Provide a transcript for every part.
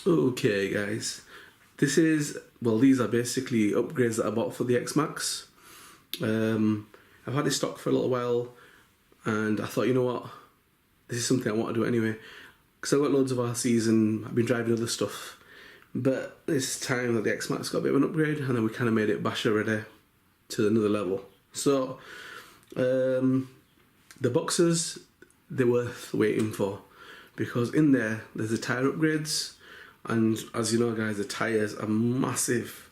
Okay guys, these are basically upgrades that I bought for the X MAXX. I've had this stock for a little while and I thought, you know what, this is something I want to do anyway, because I've got loads of RCs and I've been driving other stuff, but it's time that the X MAXX got a bit of an upgrade, and then we kind of made it basher ready to another level. So the boxes, they're worth waiting for, because in there's the tyre upgrades. And as you know guys, the tyres are massive,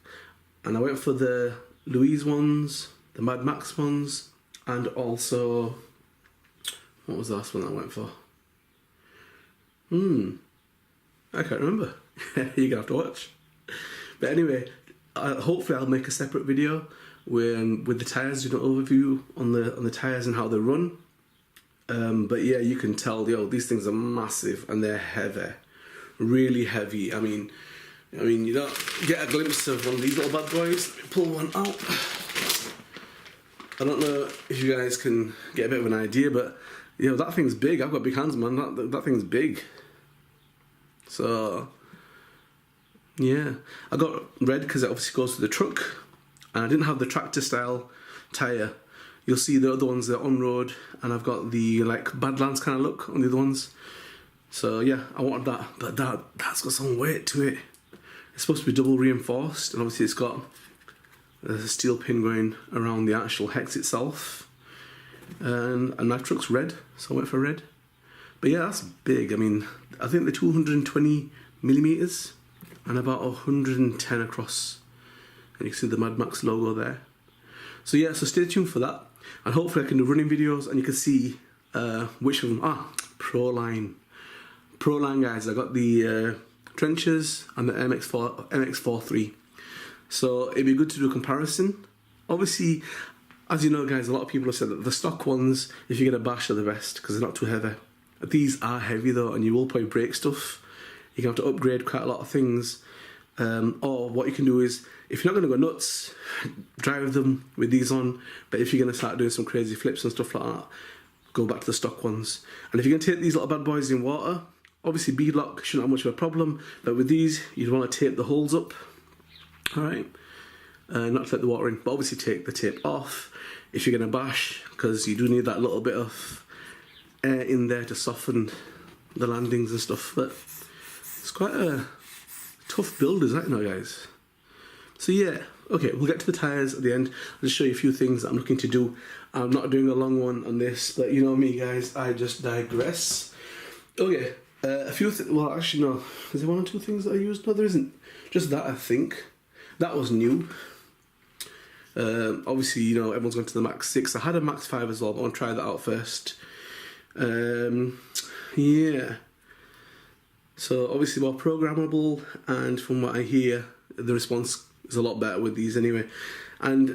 and I went for the Louise ones, the Mad Max ones, and also, what was the last one I went for? I can't remember. You're gonna have to watch. But anyway, hopefully I'll make a separate video with the tyres, doing an overview on the tyres and how they run. But yeah, you can tell, these things are massive and they're heavy. Really heavy. I mean, you don't get a glimpse of one of these little bad boys. Let me pull one out. I don't know if you guys can get a bit of an idea, but that thing's big. I've got big hands, man. That thing's big. So yeah, I got red because it obviously goes to the truck, and I didn't have the tractor style tire. You'll see the other ones, they're on road, and I've got the like Badlands kind of look on the other ones. So yeah, I wanted that, but that's got some weight to it. It's supposed to be double reinforced, and obviously it's got a steel pin going around the actual hex itself. And my truck's red, so I went for red. But yeah, that's big. I mean, I think they're 220 millimeters and about 110 across. And you can see the Mad Max logo there. So yeah, so stay tuned for that. And hopefully I can do running videos and you can see which of them. Proline guys, I got the trenches and the MX-43. So it'd be good to do a comparison. Obviously, as you know guys, a lot of people have said that the stock ones, if you get a bash, are the best because they're not too heavy. These are heavy though, and you will probably break stuff. You're going to have to upgrade quite a lot of things. Or what you can do is, if you're not going to go nuts, drive them with these on. But if you're going to start doing some crazy flips and stuff like that, go back to the stock ones. And if you're going to take these little bad boys in water, obviously beadlock shouldn't have much of a problem, but with these you'd want to tape the holes up, alright, not to let the water in, but obviously take the tape off if you're going to bash, because you do need that little bit of air in there to soften the landings and stuff. But it's quite a tough build, isn't it now guys? So yeah, okay, we'll get to the tyres at the end. I'll just show you a few things that I'm looking to do. I'm not doing a long one on this, but you know me guys, I just digress. Okay, a few things, well actually no, is there one or two things that I used? No, there isn't. Just that, I think. That was new. Obviously, everyone's gone to the Max 6. I had a Max 5 as well, but I want to try that out first. Yeah. So obviously more programmable, and from what I hear, the response is a lot better with these anyway. And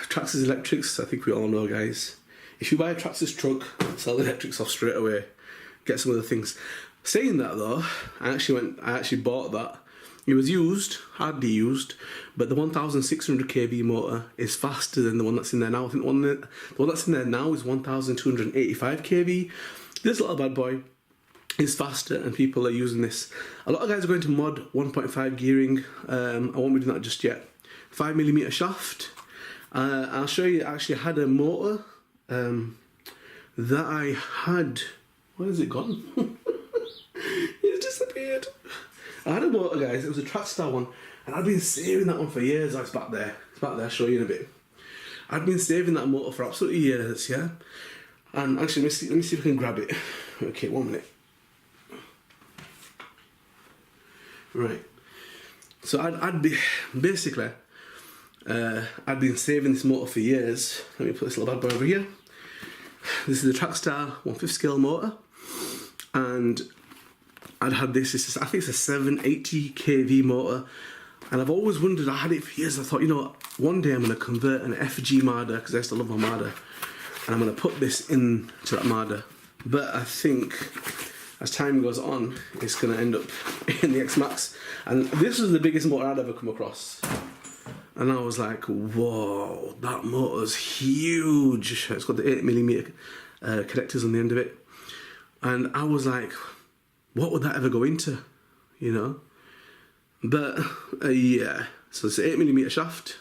Traxxas electrics, I think we all know guys. If you buy a Traxxas truck, sell the electrics off straight away. Get some of the things. Saying that though, I actually bought that. It was used, hardly used, but the 1600 kV motor is faster than the one that's in there now. I think the one that's in there now is 1285 kV. This little bad boy is faster, and people are using this. A lot of guys are going to mod 1.5 gearing. I won't be doing that just yet. 5mm shaft. I'll show you. I actually had a motor that I had. Where has it gone? It's disappeared. I had a motor, guys. It was a Traxxas one, and I'd been saving that one for years. It's back there. It's back there. I'll show you in a bit. I'd been saving that motor for absolutely years, yeah. And actually, let me see if I can grab it. Okay, 1 minute. Right. So I'd be basically, I'd been saving this motor for years. Let me put this little bad boy over here. This is the Traxxas 1/5 scale motor, and I'd had this. I think it's a 780 kV motor, and I've always wondered. I had it for years. I thought, one day I'm going to convert an FG Marder, because I used to love my Marder, and I'm going to put this into that Marder. But I think as time goes on, it's going to end up in the X MAXX, and this was the biggest motor I'd ever come across. And I was like, whoa, that motor's huge. It's got the 8mm connectors on the end of it. And I was like, what would that ever go into? But yeah, so it's an 8mm shaft,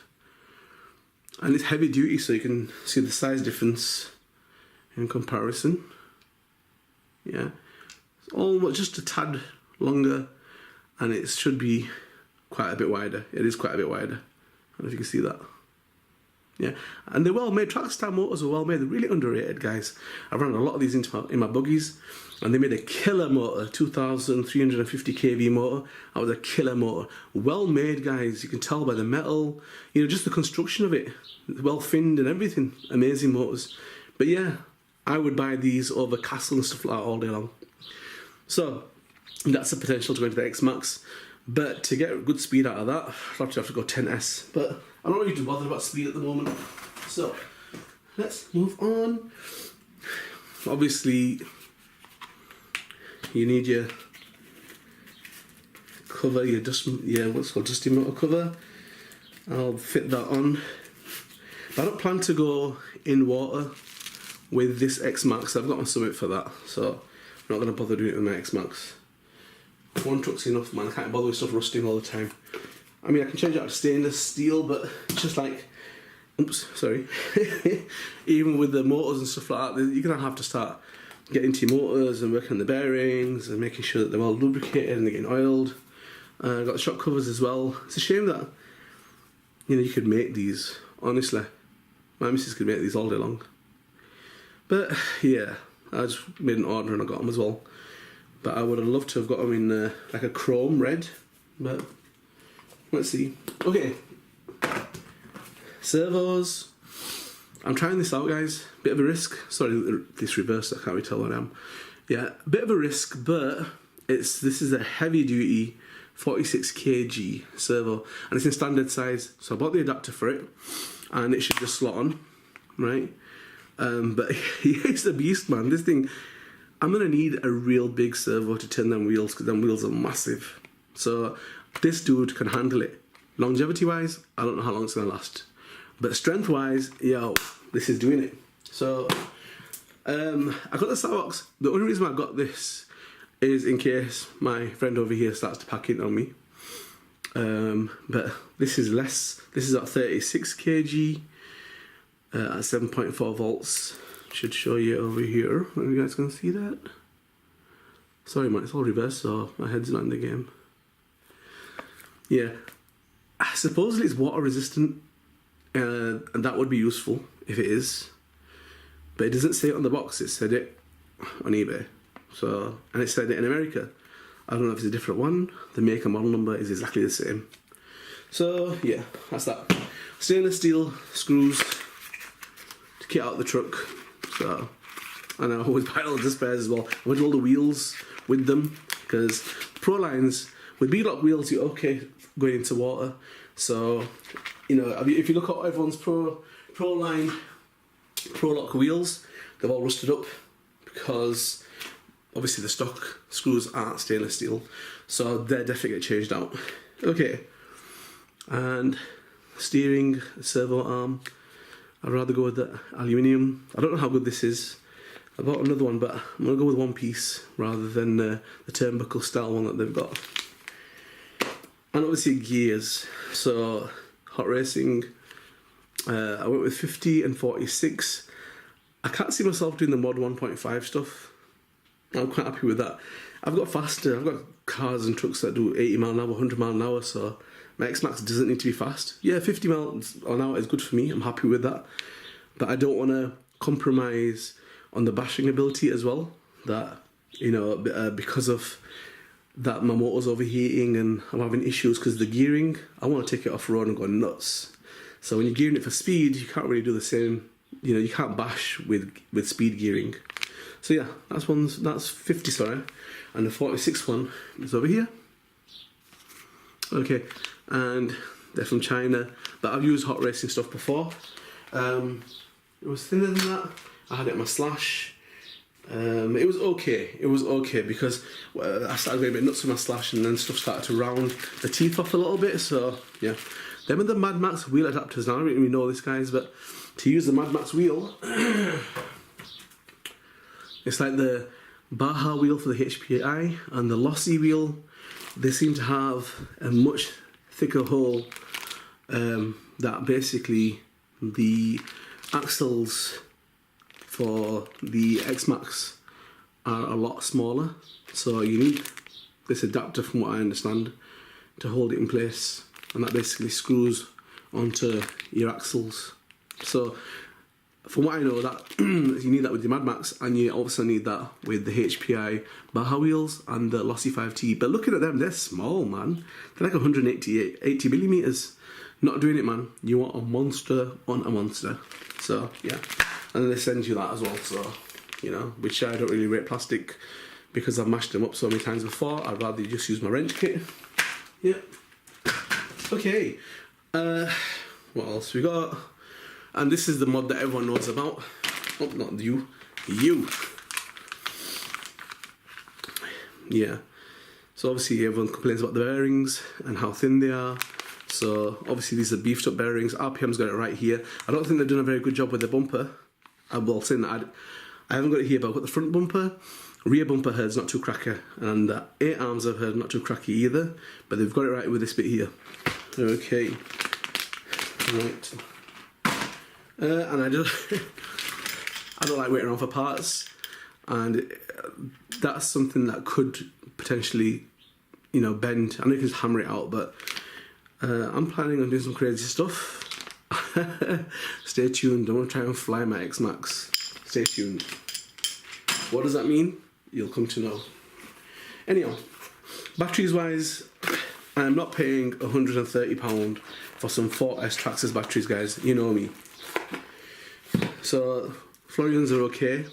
and it's heavy duty, so you can see the size difference in comparison. Yeah, it's almost just a tad longer, and it should be quite a bit wider. It is quite a bit wider. I don't know if you can see that. Yeah, and they're well made. Traxxas style motors are well made. They're really underrated, guys. I've run a lot of these in my buggies, and they made a killer motor, 2,350 kV motor. That was a killer motor. Well made, guys. You can tell by the metal, you know, just the construction of it. Well finned and everything. Amazing motors. But yeah, I would buy these over Castle and stuff like that all day long. So that's the potential to go into the X MAXX. But to get good speed out of that, I'll have to go 10S. But I'm not really too bothered about speed at the moment. So let's move on. Obviously, you need your cover, what's called dusty motor cover. I'll fit that on. But I don't plan to go in water with this X MAXX. I've got my summit for that, so I'm not going to bother doing it with my X MAXX. One truck's enough, man. I can't bother with stuff rusting all the time. I mean, I can change it out to stainless steel, but it's just like, oops, sorry. Even with the motors and stuff like that, you're going to have to start getting into your motors and working on the bearings and making sure that they're well lubricated and they're getting oiled. I've got the shock covers as well. It's a shame that, you know, you could make these, honestly. My missus could make these all day long. But yeah, I just made an order and I got them as well. But I would have loved to have got them in like a chrome red, but let's see. Okay, Servoz. I'm trying this out, guys. Bit of a risk. Sorry, this reversed. I can't really tell what I am. Yeah, a bit of a risk, but this is a heavy duty 46 kg servo, and it's in standard size. So I bought the adapter for it, and it should just slot on, right? But it's a beast, man. This thing, I'm gonna need a real big servo to turn them wheels, because them wheels are massive. So this dude can handle it. Longevity wise, I don't know how long it's gonna last, but strength wise, yo, this is doing it. So I got the Starbucks. The only reason I got this is in case my friend over here starts to pack it on me. But this is less. This is at 36 kg at 7.4 volts. Should show you over here. Are you guys gonna see that? Sorry, man, it's all reversed, so my head's not in the game. Yeah, supposedly it's water resistant, and that would be useful if it is. But it doesn't say it on the box. It said it on eBay. So, and it said it in America. I don't know if it's a different one. The make and model number is exactly the same. So yeah, that's that. Stainless steel screws to kit out the truck. So, and I always buy all the spares as well. I want all the wheels with them, because Pro lines with beadlock wheels, you're okay going into water. So, you know, if you look at everyone's Pro line Pro lock wheels, they've all rusted up because obviously the stock screws aren't stainless steel, so they're definitely get changed out. Okay, and steering, servo arm, I'd rather go with the aluminium. I don't know how good this is. I bought another one, but I'm going to go with one piece rather than the turnbuckle style one that they've got. And obviously gears. So hot racing, I went with 50 and 46. I can't see myself doing the mod 1.5 stuff. I'm quite happy with that. I've got faster. I've got cars and trucks that do 80 mile an hour, 100 mile an hour, so my X MAXX doesn't need to be fast. Yeah, 50 miles an hour is good for me. I'm happy with that. But I don't want to compromise on the bashing ability as well. That, you know, because of that my motor's overheating and I'm having issues because of the gearing, I want to take it off road and go nuts. So when you're gearing it for speed, you can't really do the same. You know, you can't bash with speed gearing. So yeah, that's 50, sorry, and the 46 one is over here. Okay, and they're from China, but I've used hot racing stuff before. It was thinner than that. I had it in my slash. It was okay. It was okay because I started going a bit nuts with my slash, and then stuff started to round the teeth off a little bit. So yeah, them are the Mad Max wheel adapters. Now I don't really know this, guys, but to use the Mad Max wheel, it's like the Baja wheel for the HPI and the Lossy wheel they seem to have a much thicker hole, that basically the axles for the X MAXX are a lot smaller, so you need this adapter, from what I understand, to hold it in place, and that basically screws onto your axles. So from what I know, that you need that with the Mad Max, and you also need that with the HPI Baja wheels and the Lossy 5T. But looking at them, they're small, man. They're like 180 millimeters. Not doing it, man. You want a monster on a monster. So yeah, and then they send you that as well. So you know, which I don't really rate plastic because I've mashed them up so many times before. I'd rather just use my wrench kit. Yeah. Okay. What else we got? And this is the mod that everyone knows about. Oh, not you. You. Yeah. So obviously everyone complains about the bearings and how thin they are. So obviously these are beefed up bearings. RPM's got it right here. I don't think they've done a very good job with the bumper. I will say that I haven't got it here, but I've got the front bumper. Rear bumper head's not too cracker, and 8 arms I've heard not too cracky either. But they've got it right with this bit here. Okay. Right. And I don't like waiting around for parts, and that's something that could potentially, you know, bend. I know you can just hammer it out, but I'm planning on doing some crazy stuff. Stay tuned. Don't want to try and fly my X MAXX. Stay tuned. What does that mean? You'll come to know. Anyhow, batteries wise, I'm not paying £130 for some 4S Traxxas batteries, guys. You know me. So Florians are okay.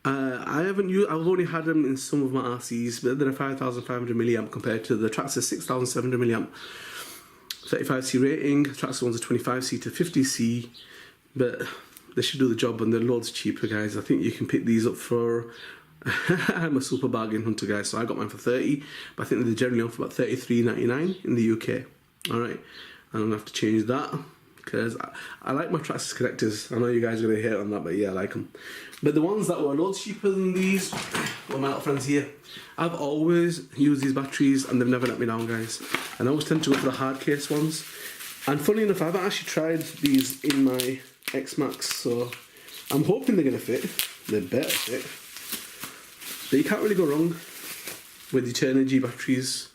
I've only had them in some of my RCs, but they're a 5,500 milliamp compared to the Traxxas 6,700 milliamp 35C rating. The Traxxas ones are 25C to 50C, but they should do the job, and they're loads cheaper, guys. I think you can pick these up for I'm a super bargain hunter, guys, so I got mine for 30, but I think they're generally on for about $33.99 in the UK. Alright, I'm gonna have to change that because I like my Traxxas connectors. I know you guys are gonna hate on that, but yeah, I like them. But the ones that were loads cheaper than these were my little friends here. I've always used these batteries and they've never let me down, guys. And I always tend to go for the hard case ones. And funny enough, I haven't actually tried these in my X MAXX, so I'm hoping they're gonna fit. They better fit. But you can't really go wrong with the Eternity batteries.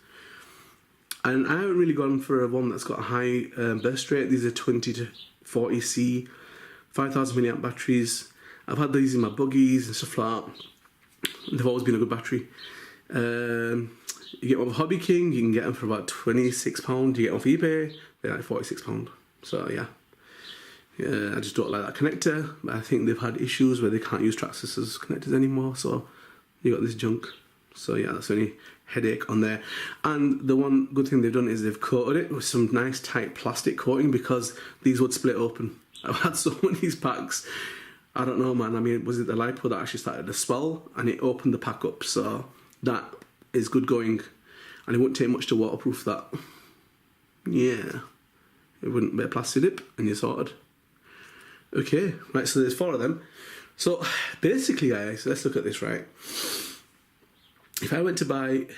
And I haven't really gone for one that's got a high burst rate. These are 20 to 40C, 5,000 milliamp batteries. I've had these in my buggies and stuff like that. They've always been a good battery. You get one with Hobby King, you can get them for about £26. You get them off eBay, they're like £46. So yeah. I just don't like that connector. But I think they've had issues where they can't use Traxxas as connectors anymore. So you got this junk. So yeah, that's the only headache on there. And the one good thing they've done is they've coated it with some nice tight plastic coating, because these would split open. I've had so many of these packs. I don't know, man. I mean, was it the LiPo that actually started to swell and it opened the pack up? So that is good going, and it wouldn't take much to waterproof that. Yeah, it wouldn't be a plastic dip and you're sorted. Okay, right, so there's 4 of them. So basically, guys, let's look at this, right? If I went to buy,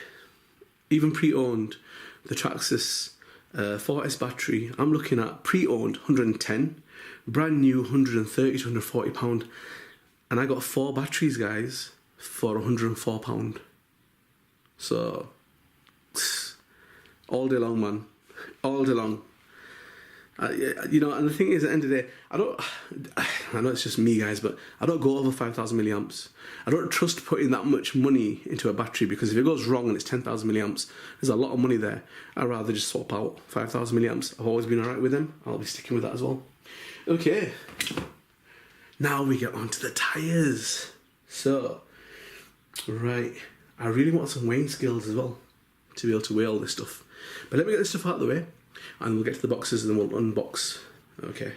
even pre-owned, the Traxxas 4S battery, I'm looking at pre-owned 110, brand new 130 to £140, and I got 4 batteries, guys, for £104. So all day long, man, all day long. You know, and the thing is, at the end of the day, I know it's just me, guys, but I don't go over 5,000 milliamps. I don't trust putting that much money into a battery, because if it goes wrong and it's 10,000 milliamps, there's a lot of money there. I'd rather just swap out 5,000 milliamps. I've always been alright with them. I'll be sticking with that as well. Okay, now we get on to the tyres. So, right, I really want some weighing skills as well to be able to weigh all this stuff. But let me get this stuff out of the way, and we'll get to the boxes and then we'll unbox. Okay.